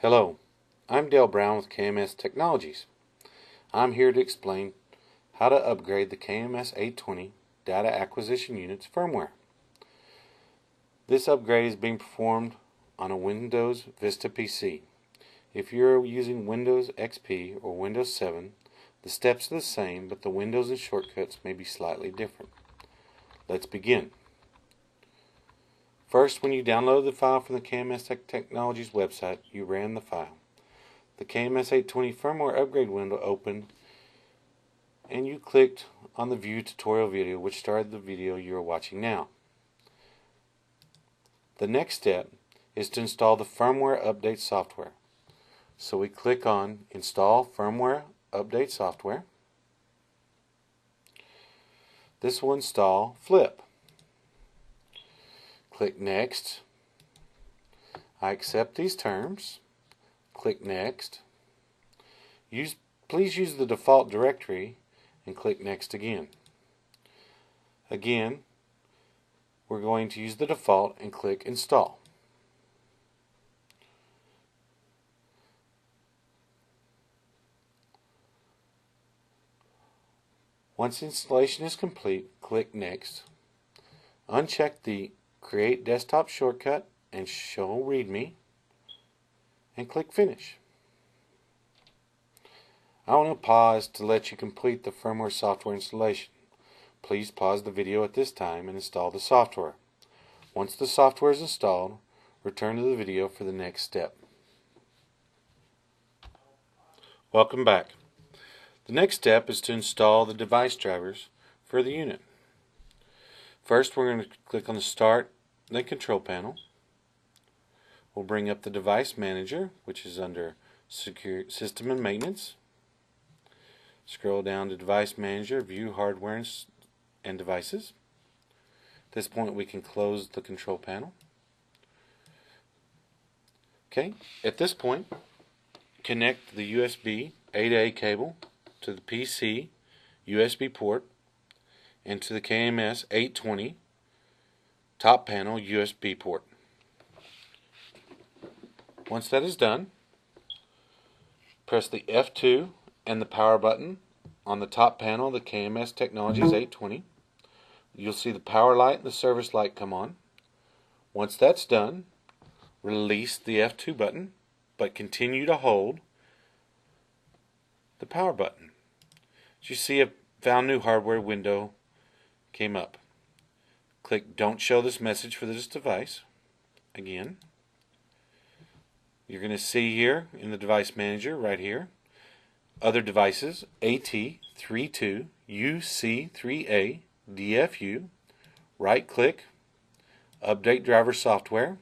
Hello, I'm Dale Brown with KMS Technologies. I'm here to explain how to upgrade the KMS 820 Data Acquisition Unit's firmware. This upgrade is being performed on a Windows Vista PC. If you're using Windows XP or Windows 7, the steps are the same, but the windows and shortcuts may be slightly different. Let's begin. First, when you download the file from the KMS Technologies website, you ran the file. The KMS 820 firmware upgrade window opened, and you clicked on the View Tutorial video, which started the video you are watching now. The next step is to install the firmware update software. So we click on Install Firmware Update Software. This will install Flip. Click Next. I accept these terms. Click Next. Please use the default directory and click Next again. Again, we're going to use the default and click Install. Once installation is complete, click Next. Uncheck the Create Desktop Shortcut and Show README and click Finish. I want to pause to let you complete the firmware software installation. Please pause the video at this time and install the software. Once the software is installed, return to the video for the next step. Welcome back. The next step is to install the device drivers for the unit. First, we're going to click on the Start, then Control Panel. We'll bring up the Device Manager, which is under Secure System and Maintenance. Scroll down to Device Manager, View Hardware and Devices. At this point, we can close the Control Panel. Okay, at this point, connect the USB A-to-A cable to the PC USB port and to the KMS 820 top panel USB port. Once that is done, press the F2 and the power button on the top panel of the KMS Technologies 820. You'll see the power light and the service light come on. Once that's done, release the F2 button, but continue to hold the power button. As you see, a Found New Hardware window came up. Click Don't Show This Message for this device. Again, you're going to see here in the Device Manager right here, Other Devices, AT32, UC3A, DFU. Right click, Update Driver Software.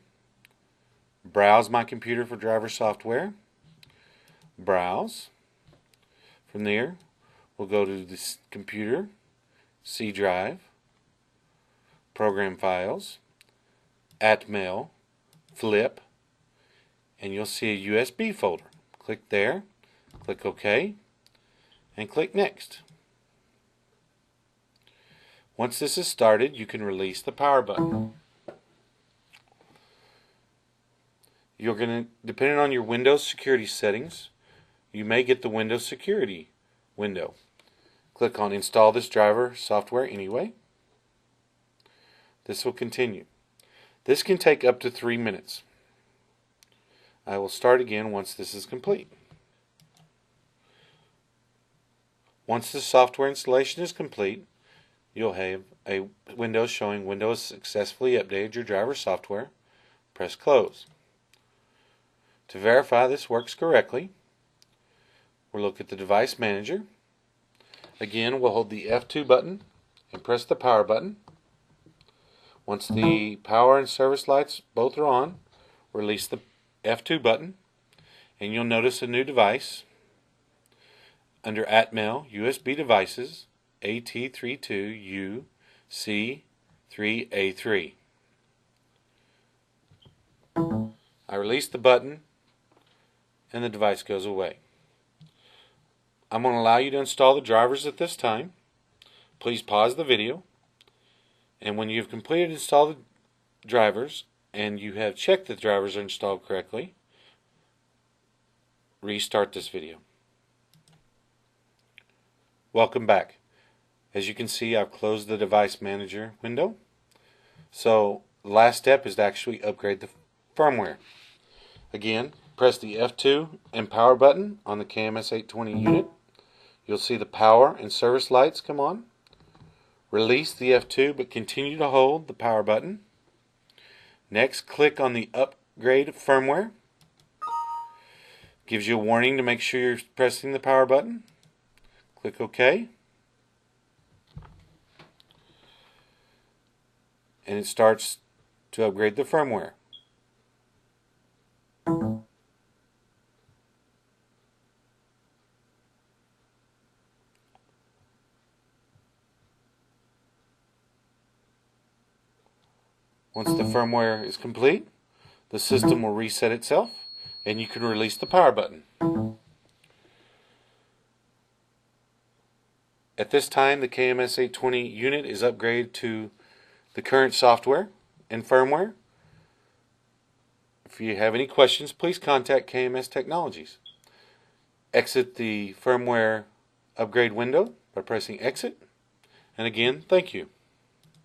Browse My Computer for driver software. Browse. From there, we'll go to this computer, C drive, program files, Atmail, Flip, and you'll see a USB folder. Click there, click OK, and click Next. Once this is started, you can release the power button. You're going to, depending on your Windows security settings, you may get the Windows Security window. Click on Install this driver software anyway. This will continue. This can take up to 3 minutes. I will start again once this is complete. Once the software installation is complete, you'll have a window showing Windows successfully updated your driver software. Press Close. To verify this works correctly, we'll look at the Device Manager. Again, we'll hold the F2 button and press the power button. Once the power and service lights both are on, release the F2 button, and you'll notice a new device under Atmail USB Devices AT32UC3A3. I release the button and the device goes away. I'm going to allow you to install the drivers at this time. Please pause the video, and when you've completed install the drivers and you have checked that the drivers are installed correctly, restart this video. Welcome back. As you can see, I've closed the device manager window. So the last step is to actually upgrade the firmware. Again, press the F2 and power button on the KMS 820 unit. You'll see the power and service lights come on. Release the F2 but continue to hold the power button. Next, click on the upgrade firmware. Gives you a warning to make sure you're pressing the power button. Click OK. And it starts to upgrade the firmware. Once the firmware is complete, the system will reset itself and you can release the power button. At this time, the KMS 820 unit is upgraded to the current software and firmware. If you have any questions, please contact KMS Technologies. Exit the firmware upgrade window by pressing exit. And again, thank you.